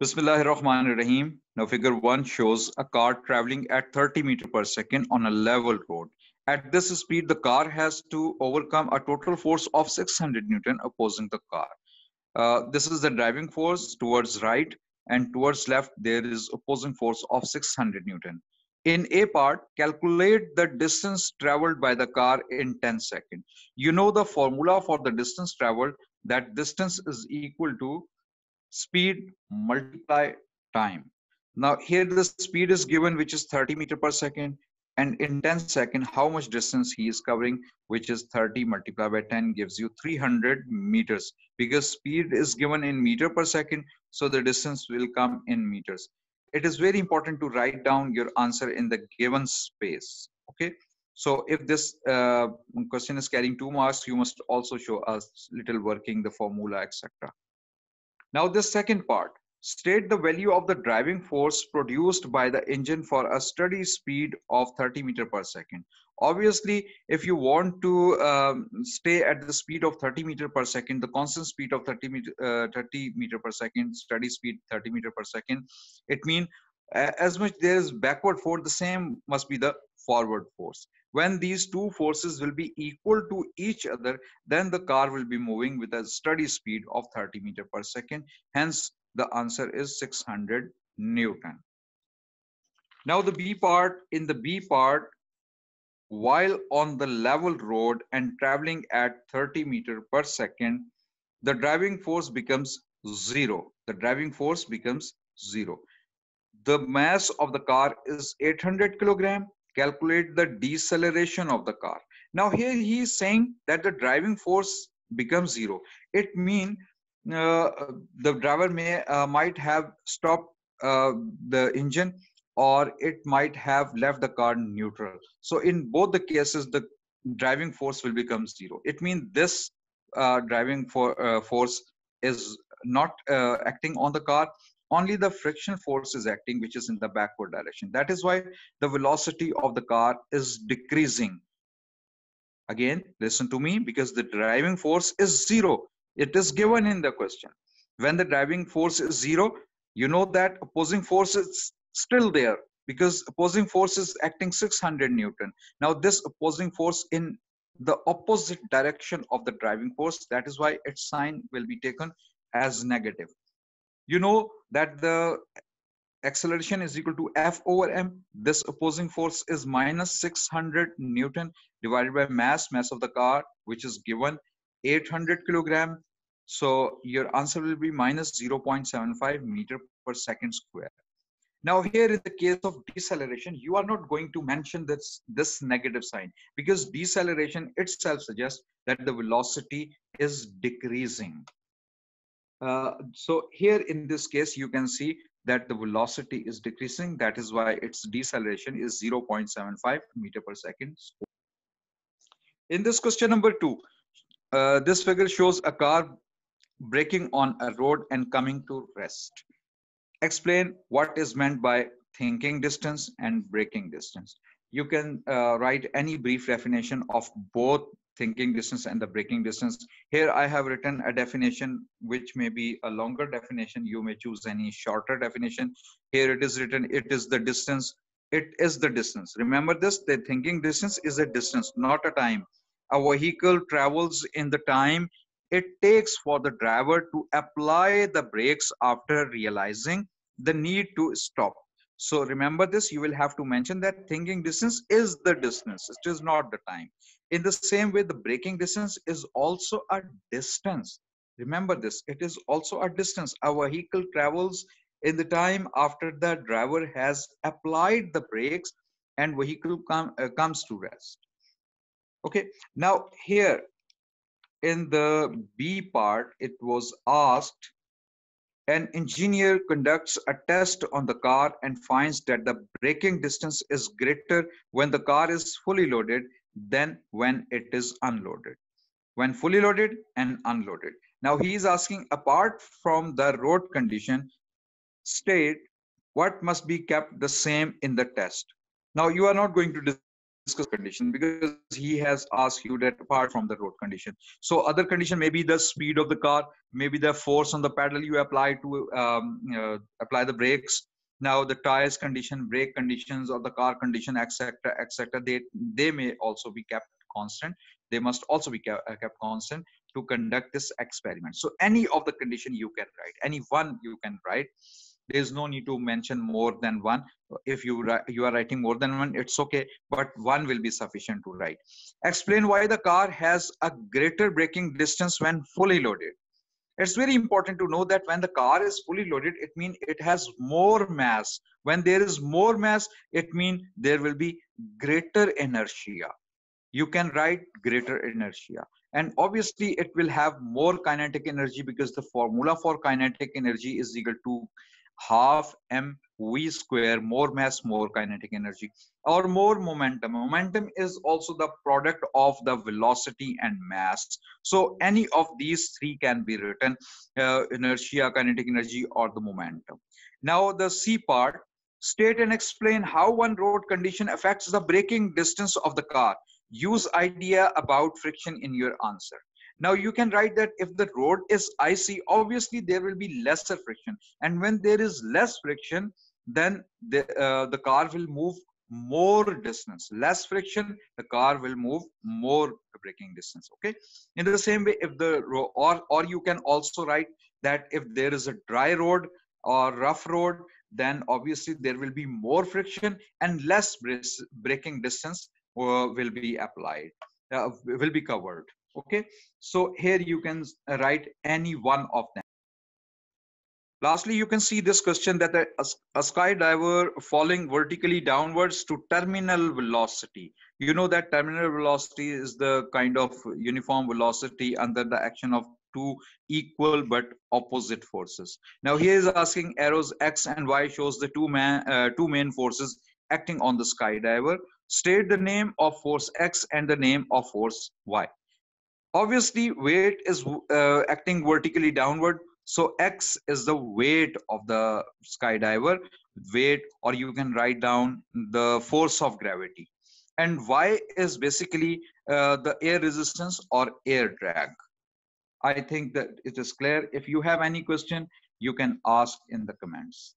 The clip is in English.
Bismillahirrahmanirrahim. Now, figure 1 shows a car traveling at 30 meters per second on a level road. At this speed, the car has to overcome a total force of 600 Newton opposing the car. This is the driving force towards right, and towards left, there is opposing force of 600 Newton. In A part, calculate the distance traveled by the car in 10 seconds. You know the formula for the distance traveled. That distance is equal to speed multiply time. Now here the speed is given, which is 30 meter per second, and in 10 seconds how much distance he is covering, which is 30 multiplied by 10 gives you 300 meters. Because speed is given in meter per second, so the distance will come in meters. It is very important to write down your answer in the given space. Okay, so if this question is carrying 2 marks, you must also show us little working the formula, etc. Now this second part, state the value of the driving force produced by the engine for a steady speed of 30 meter per second. Obviously, if you want to stay at the speed of 30 meter per second, the constant speed of 30 meter per second, steady speed 30 meter per second, it means as much there is backward force, the same must be the forward force. When these two forces will be equal to each other, then the car will be moving with a steady speed of 30 meter per second. Hence, the answer is 600 Newton. Now the B part, in the B part, while on the level road and traveling at 30 meter per second, the driving force becomes zero. The driving force becomes zero. The mass of the car is 800 kilogram. Calculate the deceleration of the car. Now here he is saying that the driving force becomes zero. It means the driver might have stopped the engine, or it might have left the car neutral. So in both the cases, the driving force will become zero. It means this driving force is not acting on the car. Only the friction force is acting, which is in the backward direction. That is why the velocity of the car is decreasing. Again, listen to me, because the driving force is zero. It is given in the question. When the driving force is zero, you know that opposing force is still there, because opposing force is acting 600 Newton. Now this opposing force in the opposite direction of the driving force, that is why its sign will be taken as negative. You know that the acceleration is equal to F over m. This opposing force is minus 600 Newton divided by mass of the car, which is given 800 kilogram. So your answer will be minus 0.75 meter per second square. Now here in the case of deceleration, you are not going to mention this negative sign, because deceleration itself suggests that the velocity is decreasing. So here in this case, you can see that the velocity is decreasing. That is why its deceleration is 0.75 meter per second. In this question number 2, this figure shows a car braking on a road and coming to rest. Explain what is meant by thinking distance and braking distance. You can write any brief definition of both thinking distance and the braking distance. Here I have written a definition which may be a longer definition. You may choose any shorter definition. Here it is written, it is the distance. It is the distance. Remember this, the thinking distance is a distance, not a time. A vehicle travels in the time it takes for the driver to apply the brakes after realizing the need to stop. So remember this, you will have to mention that thinking distance is the distance, it is not the time. In the same way, the braking distance is also a distance. Remember this, it is also a distance. A vehicle travels in the time after the driver has applied the brakes and vehicle comes to rest. Okay, now here in the B part, it was asked, an engineer conducts a test on the car and finds that the braking distance is greater when the car is fully loaded than when it is unloaded. When fully loaded and unloaded. Now he is asking, apart from the road condition, state what must be kept the same in the test. Now you are not going to discuss condition, because he has asked you that apart from the road condition. So other condition may be the speed of the car, maybe the force on the pedal you apply to apply the brakes. Now the tires condition, brake conditions, or the car condition, etc., etc. They may also be kept constant. They must also be kept constant to conduct this experiment. So any of the condition you can write, any one you can write. There is no need to mention more than one. If you are writing more than one, it's okay, but one will be sufficient to write. Explain why the car has a greater braking distance when fully loaded. It's very important to know that when the car is fully loaded, it means it has more mass. When there is more mass, it means there will be greater inertia. You can write greater inertia, and obviously it will have more kinetic energy, because the formula for kinetic energy is equal to half mv square, more mass, more kinetic energy, or more momentum. Momentum is also the product of the velocity and mass. So any of these three can be written, inertia, kinetic energy, or the momentum. Now the C part, state and explain how one road condition affects the braking distance of the car. Use idea about friction in your answer. Now you can write that if the road is icy, obviously there will be lesser friction, and when there is less friction, then the car will move more distance. Less friction, the car will move more braking distance. Okay. In the same way, if the or you can also write that if there is a dry road or rough road, then obviously there will be more friction and less braking distance will be applied, will be covered. Okay, so here you can write any one of them. Lastly, you can see this question that a skydiver falling vertically downwards to terminal velocity. You know that terminal velocity is the kind of uniform velocity under the action of two equal but opposite forces. Now here is asking arrows X and Y shows the two main forces acting on the skydiver. State the name of force X and the name of force Y. Obviously, weight is acting vertically downward. So X is the weight of the skydiver, weight, or you can write down the force of gravity. And Y is basically the air resistance or air drag. I think that it is clear. If you have any question, you can ask in the comments.